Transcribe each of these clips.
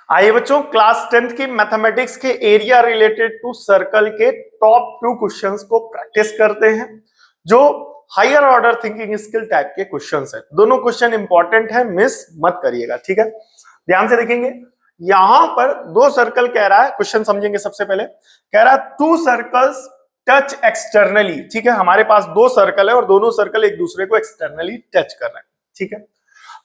आइए बच्चों, class 10th की मैथमेटिक्स के एरिया रिलेटेड टू सर्कल के टॉप 2 क्वेश्चंस को प्रैक्टिस करते हैं, जो higher order thinking skill type के क्वेश्चंस हैं। दोनों क्वेश्चन इंपॉर्टेंट है, मिस मत करिएगा, ठीक है। ध्यान से देखेंगे, यहां पर दो सर्कल कह रहा है, क्वेश्चन समझेंगे। सबसे पहले कह रहा है टू सर्कल्स टच एक्सटर्नली, ठीक है। हमारे पास दो सर्कल है और दोनों सर्कल एक दूसरे को एक्सटर्नली टच कर रहे हैं, ठीक है।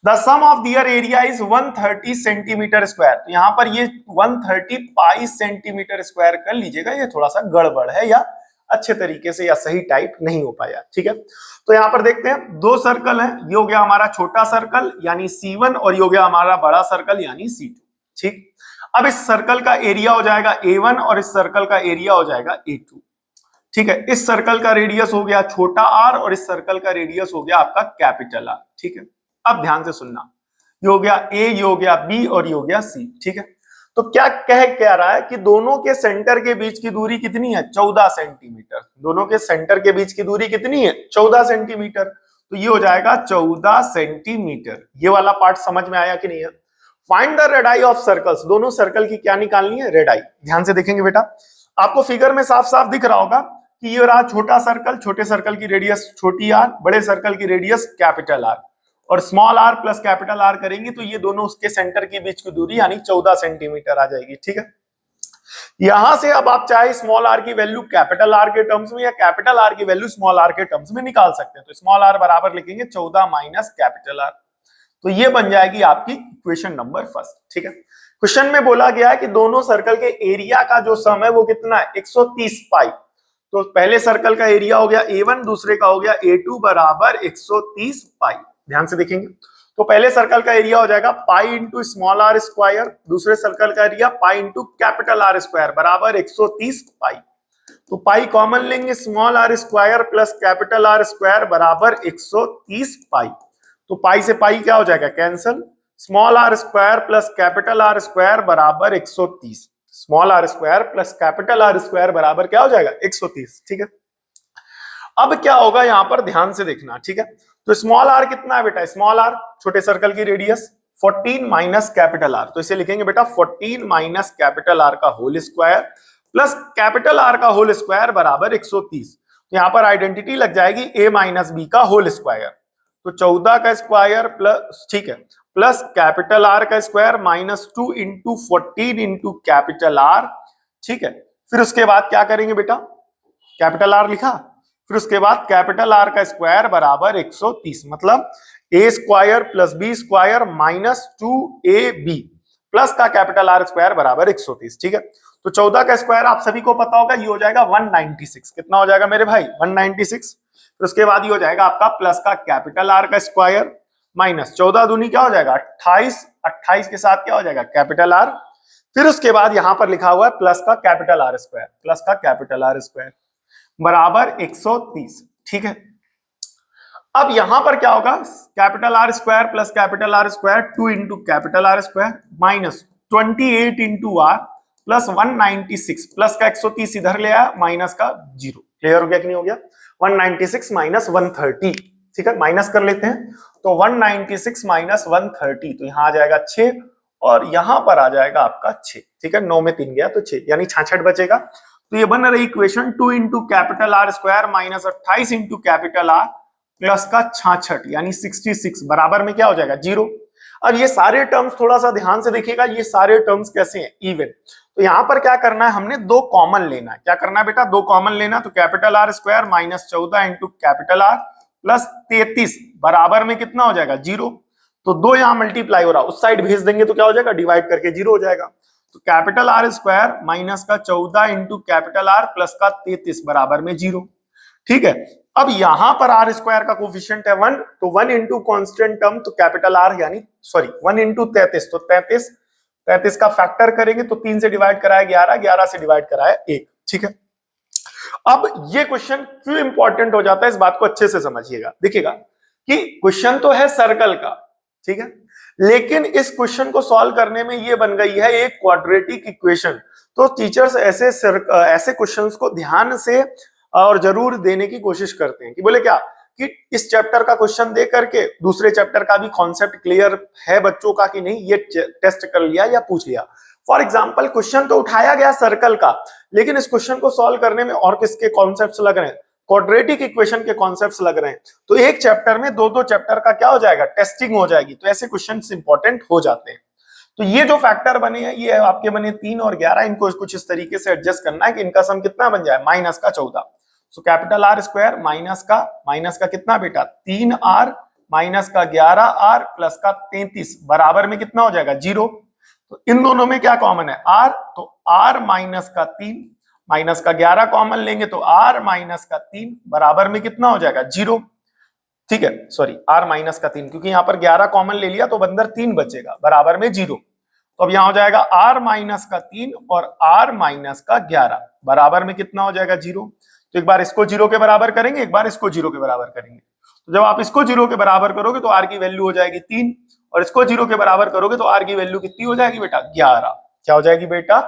The sum of their area is 130 centimetre square. तो यहां पर ये 130 पाई सेंटीमीटर स्क्वायर कर लीजिएगा, ये थोड़ा सा गड़बड़ है या अच्छे तरीके से या सही टाइप नहीं हो पाया, ठीक है। तो यहां पर देखते हैं, दो सर्कल है, ये हो गया हमारा छोटा सर्कल यानी C1 और ये हो गया हमारा बड़ा सर्कल यानी C2, ठीक। अब इस सर्कल का एरिया हो जाएगा A1 और इस सर्कल का एरिया हो जाएगा A2, ठीक है। इस सर्कल का रेडियस हो गया छोटा r और इस सर्कल का रेडियस हो गया आपका कैपिटल R, ठीक है। अब ध्यान से सुनना, ये हो गया A, ये हो गया B और ये हो गया C, ठीक है। तो क्या कह रहा है कि दोनों के सेंटर के बीच की दूरी कितनी है? 14 सेंटीमीटर। दोनों के सेंटर के बीच की दूरी कितनी है? 14 सेंटीमीटर। तो ये हो जाएगा 14 सेंटीमीटर। ये वाला पार्ट समझ में आया कि नहीं है? Find the radii of circles. दोनों सर्कल की क्या निकालनी है? रेडाई। ध्यान से देखेंगे बेटा, आपको फिगर में साफ साफ दिख रहा होगा कि ये रहा छोटा सर्कल, छोटे सर्कल की रेडियस छोटी r, बड़े सर्कल की रेडियस कैपिटल R, और small r plus capital R करेंगे तो ये दोनों उसके सेंटर के बीच की दूरी यानी 14 सेंटीमीटर आ जाएगी, ठीक है। यहां से अब आप चाहे स्मॉल r की वैल्यू कैपिटल R के टर्म्स में या कैपिटल R की वैल्यू स्मॉल r के टर्म्स में निकाल सकते हैं। तो स्मॉल r बराबर लिखेंगे 14 माइनस कैपिटल R, तो ये बन जाएगी आपकी इक्वेशन नंबर फर्स्ट, ठीक है। क्वेश्चन में बोला गया है कि दोनों सर्कल के एरिया का जो सम है वो कितना है? 130 पाई। तो पहले सर्कल का एरिया हो गया A1, दूसरे का हो गया A2 बराबर 130 पाई। ध्यान से देखेंगे, तो पहले सर्कल का एरिया हो जाएगा pi into small r square, दूसरे सर्कल का area pi into capital R square बराबर 130 पाई। तो पाई कॉमन लेंगे, small r square plus capital R square बराबर 130 पाई। तो पाई से पाई क्या हो जाएगा? Cancel. Small r square plus capital R square बराबर 130। Small r square plus capital R square बराबर क्या हो जाएगा? 130, ठीक है। अब क्या होगा यहां पर ध्यान से देखना, ठीक है। तो स्मॉल r कितना है बेटा? स्मॉल r छोटे सर्कल की रेडियस 14 माइनस कैपिटल R, तो इसे लिखेंगे बेटा 14 माइनस कैपिटल R का whole square plus capital R का होल स्क्वायर बराबर 130। तो यहां पर आइडेंटिटी लग जाएगी a माइनस बी का होल स्क्वायर, तो 14 का स्क्वायर प्लस, ठीक है, प्लस कैपिटल R का square minus 2 into 14 into capital R, ठीक है। फिर उसके बाद क्या करेंगे बेटा? कैपिटल R लिखा, फिर उसके बाद कैपिटल R का स्क्वायर बराबर 130, मतलब a square plus b square minus 2ab plus का कैपिटल R स्क्वायर बराबर 130, ठीक है। तो 14 का स्क्वायर आप सभी को पता होगा, ये हो जाएगा 196। कितना हो जाएगा मेरे भाई? 196। फिर उसके बाद ये हो जाएगा आपका प्लस का कैपिटल R का स्क्वायर माइनस 14 दूनी क्या हो जाएगा? 28, 28 के साथ क्या हो जाएगा? Capital R। फिर उसके बाद यहां पर लिखा हुआ है प्लस का कैपिटल R स्क्वायर, प्लस का कैपिटल R स्क्वायर बराबर 130, ठीक है। अब यहां पर क्या होगा? Capital R square plus capital R square 2 into capital R square minus 28 into R plus 196 plus का 130 इधर ले आया, माइनस का 0। क्लियर हो गया कि नहीं हो गया? 196 माइनस 130, ठीक है, माइनस कर लेते हैं। तो 196 माइनस 130, तो यहां आ जाएगा 6 और यहां पर आ जाएगा आपका 6, ठीक है। 9 में 3 गया तो 6 यानी 66 बचेगा। तो ये बन रही equation 2 into capital R square minus 28 into capital R plus का 66 यानी 66 बराबर में क्या हो जाएगा? 0। अब ये सारे टर्म्स थोड़ा सा ध्यान से देखिएगा, ये सारे टर्म्स कैसे हैं? इवन। तो यहां पर क्या करना है? हमने दो कॉमन लेना है। क्या करना है बेटा? दो कॉमन लेना। तो capital R square minus 14 into capital R plus 33 बराबर में कितना हो जाएगा? 0। तो दो यहां मल्टीप्लाई हो रहा, उस साइड भेज देंगे तो क्या हो जाएगा? डिवाइड करके 0 हो जाएगा। तो कैपिटल R स्क्वायर माइनस का 14 इंटू कैपिटल R प्लस का 33 बराबर में 0, ठीक है। अब यहां पर R स्क्वायर का कोफिशिएंट है 1, तो 1 इंटू कॉन्स्टेंट टर्म, तो कैपिटल R यानी 1 इंटू 33, तो 33 का फैक्टर करेंगे तो 3 से डिवाइड कराया 11, 11 से डिवाइड कराया 1, ठीक है। अब ये क्वेश्चन क्यों इंपॉर्टेंट हो जाता है, इस बात को अच्छे से समझिएगा। देखिएगा कि क्वेश्चन तो है सर्कल का, ठीक है, लेकिन इस क्वेश्चन को सॉल्व करने में ये बन गई है एक क्वाड्रेटिक इक्वेशन। तो टीचर्स ऐसे क्वेश्चंस को ध्यान से और जरूर देने की कोशिश करते हैं कि बोले क्या कि इस चैप्टर का क्वेश्चन दे करके दूसरे चैप्टर का भी कॉन्सेप्ट क्लियर है बच्चों का कि नहीं, ये टेस्ट कर लिया या पूछ लिया। फॉर एग्जाम्पल क्वेश्चन तो उठाया गया सर्कल का, लेकिन इस क्वेश्चन को सॉल्व करने में और किसके कॉन्सेप्ट्स लग रहे हैं, क्वाड्रेटिक इक्वेशन के कॉन्सेप्ट्स लग रहे हैं। तो एक चैप्टर में दो चैप्टर का क्या हो जाएगा, टेस्टिंग हो जाएगी। तो ऐसे क्वेश्चंस इंपॉर्टेंट हो जाते हैं। तो ये जो फैक्टर बने हैं ये आपके बने 3 और 11, इनको कुछ इस तरीके से एडजस्ट करना है कि इनका सम कितना बन जाए, माइनस का 14। So capital R square minus का कितना बेटा 3r माइनस का 11r प्लस का 33 बराबर में कितना हो जाएगा 0। तो इन दोनों में क्या कॉमन है r, तो r माइनस का 3 माइनस का 11 कॉमन लेंगे तो r माइनस का 3 बराबर में कितना हो जाएगा 0। ठीक है, सॉरी r माइनस का 3, क्योंकि यहाँ पर 11 कॉमन ले लिया तो अंदर 3 बचेगा बराबर में 0। तो अब यहाँ हो जाएगा r माइनस का 3 और r माइनस का 11 बराबर में कितना हो जाएगा 0। तो एक बार इसको 0 के बराबर करेंगे, एक बार इसको 0 के बराबर करेंगे। तो जब आप इसको 0 के बराबर करोगे तो r की वैल्यू हो जाएगी 3 और इसको 0 के बराबर करोगे तो r की वैल्यू कितनी हो जाएगी बेटा 11। क्या हो जाएगी बेटा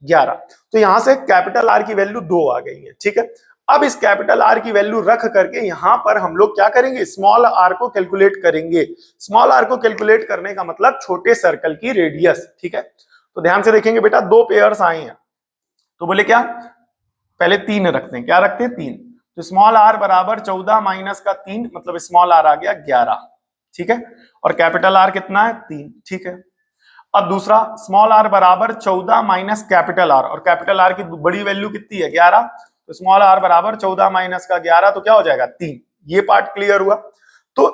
11। तो यहां से कैपिटल R की वैल्यू 2 आ गई है। ठीक है, अब इस कैपिटल R की वैल्यू रख करके यहां पर हम लोग क्या करेंगे, स्मॉल r को कैलकुलेट करेंगे। स्मॉल r को कैलकुलेट करने का मतलब छोटे सर्कल की रेडियस। ठीक है, तो ध्यान से देखेंगे बेटा, 2 पेयर्स आए हैं तो बोले क्या, पहले 3 रखते हैं, क्या रखते हैं 3। तो स्मॉल r बराबर 14 माइनस का 3 मतलब स्मॉल r आ गया 11। ठीक है, और कैपिटल R कितना है 3। ठीक है, अब दूसरा स्मॉल r बराबर 14 माइनस कैपिटल R, और कैपिटल R की बड़ी वैल्यू कितनी है 11। तो स्मॉल r बराबर 14 माइनस का 11 तो क्या हो जाएगा 3। ये पार्ट क्लियर हुआ। तो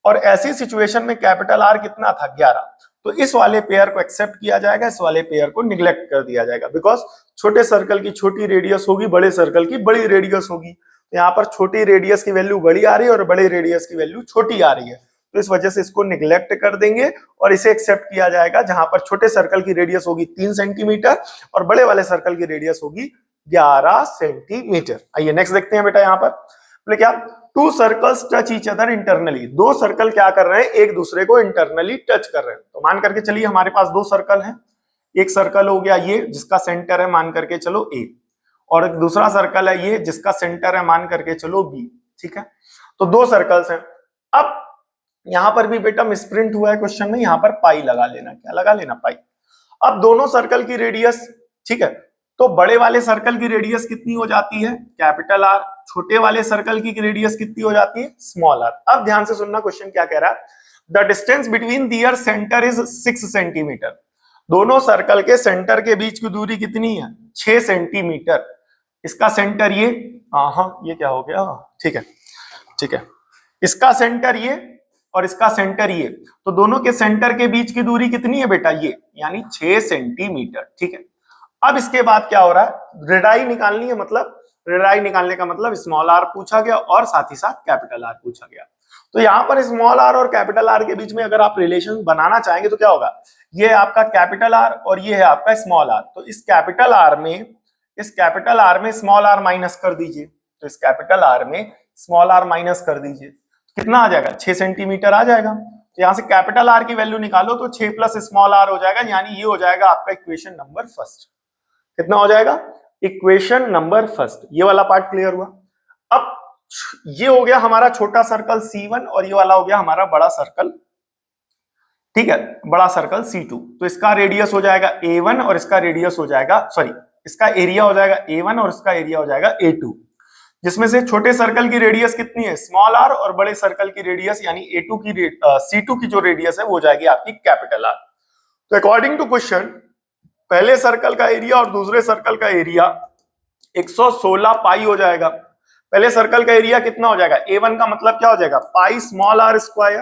और ऐसी सिचुएशन में कैपिटल R कितना था 11, तो इस वाले पेयर को एक्सेप्ट किया जाएगा, इस वाले पेयर को निग्लेक्ट कर दिया जाएगा। बिकॉज छोटे सर्कल की छोटी रेडियस होगी, बड़े सर्कल की बड़ी रेडियस होगी। तो यहाँ पर छोटी रेडियस की वैल्यू बड़ी आ रही है और बड़े रेडियस की वैल्यू छोटी आ रही है, तो इस वजह से इसको निग्लेक्ट कर देंगे और इसे एक्सेप्ट किया जाएगा जहां पर छोटे सर्कल की रेडियस होगी 3 सेंटीमीटर और बड़े वाले सर्कल की रेडियस होगी 11 सेंटीमीटर। आइए नेक्स्ट देखते हैं बेटा, यहाँ पर बोले क्या, 2 circles touch each other internally. 2 circle क्या कर रहे हैं, एक दूसरे को इंटरनली टच कर रहे हैं। तो मान करके चलिए हमारे पास 2 सर्कल हैं। एक सर्कल हो गया ये जिसका सेंटर है मान करके चलो A, और एक दूसरा सर्कल है ये जिसका सेंटर है मान करके चलो B। ठीक है, तो 2 सर्कल्स हैं। अब यहां पर भी बेटा मिसप्रिंट हुआ है क्वेश्चन में, यहां पर पाई लगा लेना। क्या लगा लेना, पाई। अब दोनों सर्कल की रेडियस, ठीक है, तो बड़े वाले सर्कल की रेडियस कितनी हो जाती है कैपिटल R, छोटे वाले सर्कल की रेडियस कितनी हो जाती है स्मॉल r। अब ध्यान से सुनना, क्वेश्चन क्या कह रहा है, the distance between their centre is 6 centimetre. दोनों सर्कल के सेंटर के बीच की दूरी कितनी है 6 सेंटीमीटर। इसका सेंटर ये, हाँ ये क्या हो गया, ठीक है ठीक है, इसका सेंटर ये और इसका सेंटर ये, तो दोनों के सेंटर के बीच की दूरी कितनी है बेटा ये, यानी 6 सेंटीमीटर। ठीक है, अब इसके बाद क्या हो रहा है, रेडाई निकालनी है, मतलब रेडाई निकालने का मतलब स्मॉल r पूछा गया और साथ ही साथ कैपिटल R पूछा गया। तो यहाँ पर स्मॉल r और कैपिटल R के बीच में अगर आप रिलेशन बनाना चाहेंगे तो क्या होगा, ये आपका कैपिटल R और ये है आपका स्मॉल r। तो इस कैपिटल R में स्मॉल r माइनस कर दीजिए, तो इस कैपिटल R में स्मॉल r माइनस कर दीजिए, कितना आ जाएगा 6 सेंटीमीटर आ जाएगा। तो यहां से कैपिटल R की वैल्यू निकालो तो 6 प्लस स्मॉल r हो जाएगा, यानी ये हो जाएगा आपका इक्वेशन नंबर फर्स्ट। कितना हो जाएगा, इक्वेशन नंबर फर्स्ट। ये वाला पार्ट क्लियर हुआ। अब ये हो गया हमारा छोटा सर्कल C1 और ये वाला हो गया हमारा बड़ा सर्कल, ठीक है, बड़ा सर्कल C2। तो इसका रेडियस हो जाएगा A1 और इसका रेडियस हो जाएगा, सॉरी इसका एरिया हो जाएगा A1 और इसका एरिया हो जाएगा A2, जिसमें से छोटे सर्कल की रेडियस कितनी है स्मॉल r और बड़े सर्कल की रेडियस यानी C2 की जो रेडियस है वो जाएगी आपकी कैपिटल R। तो अकॉर्डिंग टू क्वेश्चन पहले सर्कल का एरिया और दूसरे सर्कल का एरिया 116 पाई हो जाएगा। पहले सर्कल का एरिया कितना हो जाएगा, A1 का मतलब क्या हो जाएगा pi small r square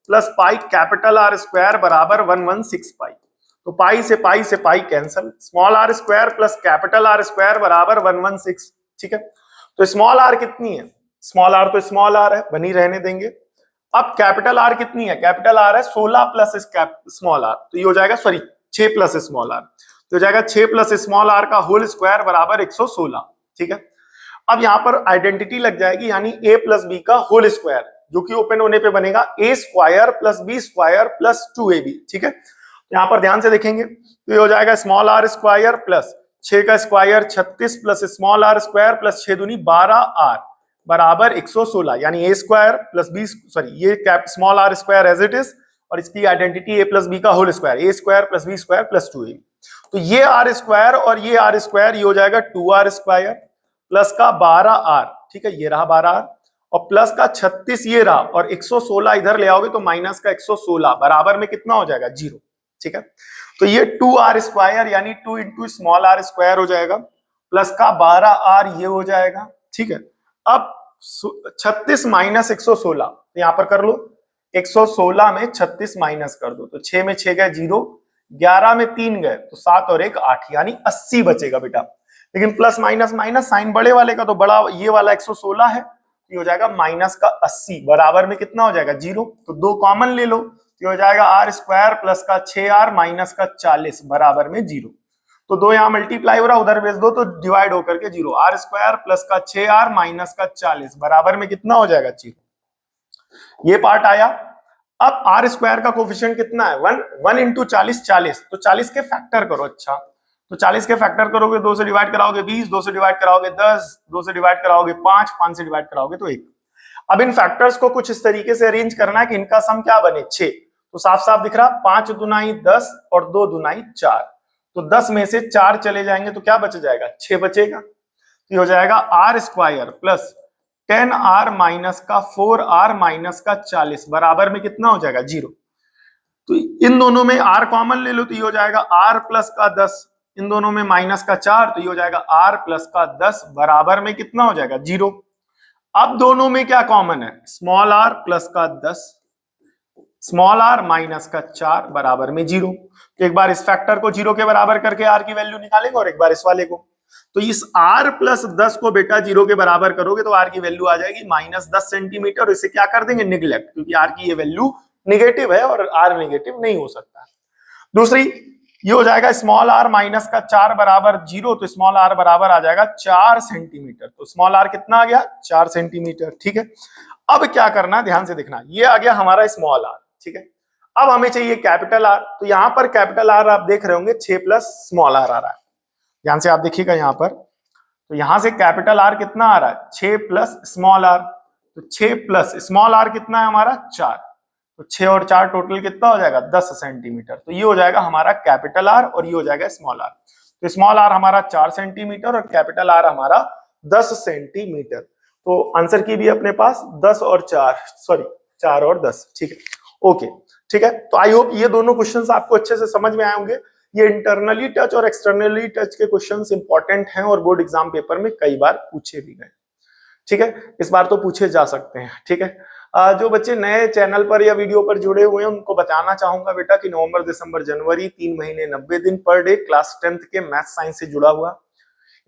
plus pi capital R square बराबर 116 पाई। तो पाई से pi cancel, small r square plus capital R square बराबर 116। ठीक है, तो स्मॉल r कितनी है, स्मॉल r तो स्मॉल r है, बनी रहने देंगे। अब कैपिटल R कितनी है, कैपिटल R है 16 प्लस स्मॉल r, तो ये हो जाएगा सॉरी 6 प्लस स्मॉल r, तो हो जाएगा 6 प्लस स्मॉल r का होल स्क्वायर बराबर 116। ठीक है, अब यहां पर आइडेंटिटी लग जाएगी, यानी a प्लस बी का होल स्क्वायर, जो कि ओपन होने पे बनेगा a square plus b square plus 2ab। ठीक है, यहां पर ध्यान से देखेंगे तो ये हो जाएगा स्मॉल r स्क्वायर प्लस 6 का square 36 plus small r square plus 6 दूनी 12r बराबर 116, यानी a square plus b, sorry ये cap small r square as it is, और इसकी आइडेंटिटी ए प्लस बी का whole square, a square plus b square plus 2ab। तो ये are square और ये आर स्क्वायर, ये हो जाएगा 2r स्क्वायर प्लस का 12r, ठीक है, ये रहा 12r, और प्लस का 36 ये रहा, और 116 इधर ले आओगे तो माइनस का 116 बराबर में कितना हो जाएगा 0, ठीक है। तो ये 2r स्क्वायर यानी 2 इंटू स्मॉल आर स्क्वायर हो जाएगा, प्लस का 12r ये हो जाएगा, ठीक है। अब 36 माइनस 116 यहां पर कर लो, 116 में 36 माइनस कर दो तो 6 में 6 गए 0, 11 में 3 गए तो 7 और 1 8, यानी 80 बचेगा बेटा। लेकिन प्लस माइनस माइनस साइन बड़े वाले का, तो बड़ा ये वाला 116 है, ये हो जाएगा माइनस का 80 बराबर में कितना हो जाएगा 0। तो 2 कॉमन ले लो, ये हो जाएगा आर स्क्वायर प्लस का 6r माइनस का 40 बराबर में 0। तो 2 यहाँ मल्टीप्लाई हो रहा, उधर भेज दो तो डिवाइड होकर के 0, आर स्क्वायर प्लस का 6r माइनस का 40 बराबर में कितना हो जाएगा 0। ये पार्ट आया। अब आर स्क्वायर का कोफिशिएंट कितना है 1 इंटू 40 40, तो 40 के फैक्टर करो। अच्छा, तो 40 के फैक्टर करोगे, 2 से डिवाइड कराओगे 20, 2 से डिवाइड कराओगे 10, 2 से डिवाइड कराओगे 5, 5 से डिवाइड कराओगे तो 1। अब इन फैक्टर्स को कुछ इस तरीके से अरेंज करना है कि इनका सम क्या बने 6। तो साफ साफ दिख रहा, 5 दुनाई 10 और 2 दुनाई 4, तो 10 में से 4 चले जाएंगे तो क्या बच जाएगा 6 बचेगा। तो हो जाएगा are square plus 10r minus का 4r माइनस का 40 बराबर में कितना हो जाएगा 0। तो इन दोनों में r कॉमन ले लो, तो ये हो जाएगा r प्लस का 10, इन दोनों में माइनस का 4, तो ये हो जाएगा r प्लस का 10 बराबर में कितना हो जाएगा 0। अब दोनों में क्या कॉमन है, स्मॉल r प्लस का 10, स्मॉल r माइनस का 4 बराबर में 0। तो एक बार इस फैक्टर को 0 के बराबर करके r की वैल्यू निकालेंगे और एक बार इस वाले को। तो इस r प्लस 10 को बेटा 0 के बराबर करोगे तो r की वैल्यू आ जाएगी माइनस 10 सेंटीमीटर, और इसे क्या कर देंगे निगलेक्ट, क्योंकि r की ये वैल्यू निगेटिव है और r नेगेटिव नहीं हो सकता। दूसरी ये हो जाएगा स्मॉल r माइनस का 4 बराबर 0, तो स्मॉल r बराबर आ जाएगा 4 सेंटीमीटर। तो स्मॉल r कितना आ गया 4 सेंटीमीटर, ठीक है। अब क्या करना, ध्यान से देखना, ये आ गया हमारा स्मॉल r, ठीक है। अब हमें चाहिए कैपिटल R, तो यहां पर कैपिटल R आप देख रहे होंगे 6 प्लस स्मॉल r आ रहा है, ध्यान से आप देखिएगा यहां पर। तो यहां से कैपिटल R कितना आ रहा है 6 प्लस स्मॉल r, तो 6 प्लस स्मॉल r कितना है हमारा 4, तो 6 और 4 टोटल कितना हो जाएगा 10 सेंटीमीटर। तो ये हो जाएगा हमारा कैपिटल R और ये हो जाएगा स्मॉल r। तो स्मॉल r हमारा 4 सेंटीमीटर और कैपिटल R हमारा 10 सेंटीमीटर। तो आंसर की भी अपने पास 10 और 4, सॉरी 4 और 10, ठीक है, ओके, ठीक है। तो आई होप ये दोनों क्वेश्चंस आपको अच्छे से समझ में आए होंगे। ये इंटरनली टच और एक्सटर्नली टच के क्वेश्चंस इंपॉर्टेंट हैं और बोर्ड एग्जाम पेपर में कई बार पूछे भी गए, ठीक है, इस बार तो पूछे जा सकते हैं, ठीक है। जो बच्चे नए चैनल पर या वीडियो पर जुड़े हुए हैं उनको बताना चाहूंगा बेटा कि नवंबर दिसंबर जनवरी 3 महीने 90 दिन पर डे क्लास 10th के मैथ साइंस से जुड़ा हुआ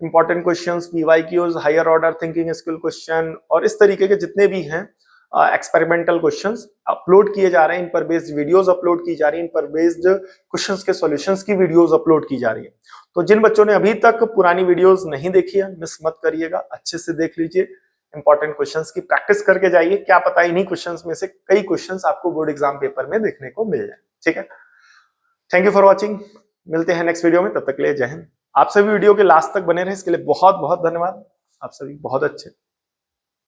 important questions, PYQs, higher order thinking skill question और इस तरीके के जितने भी हैं एक्सपेरिमेंटल क्वेश्चंस अपलोड किए जा रहे हैं, इन पर बेस्ड वीडियोस अपलोड की जा रही हैं, इन पर बेस्ड क्वेश्चंस के सॉल्यूशंस की वीडियोस अपलोड की जा रही है। तो जिन बच्चों ने अभी तक पुरानी वीडियोस नहीं देखी है मिस मत करिएगा, अच्छे से देख लीजिए, इंपॉर्टेंट क्वेश्चंस की प्रैक्टिस करके जाइए, क्या पता इन्हीं क्वेश्चंस में से कई क्वेश्चंस आपको बोर्ड एग्जाम पेपर में देखने को मिल जाए, ठीक है। थैंक यू फॉर वॉचिंग, मिलते हैं नेक्स्ट वीडियो में, तब तक के लिए जय हिंद। आप सभी वीडियो के लास्ट तक बने रहे इसके लिए बहुत बहुत धन्यवाद, आप सभी बहुत अच्छे।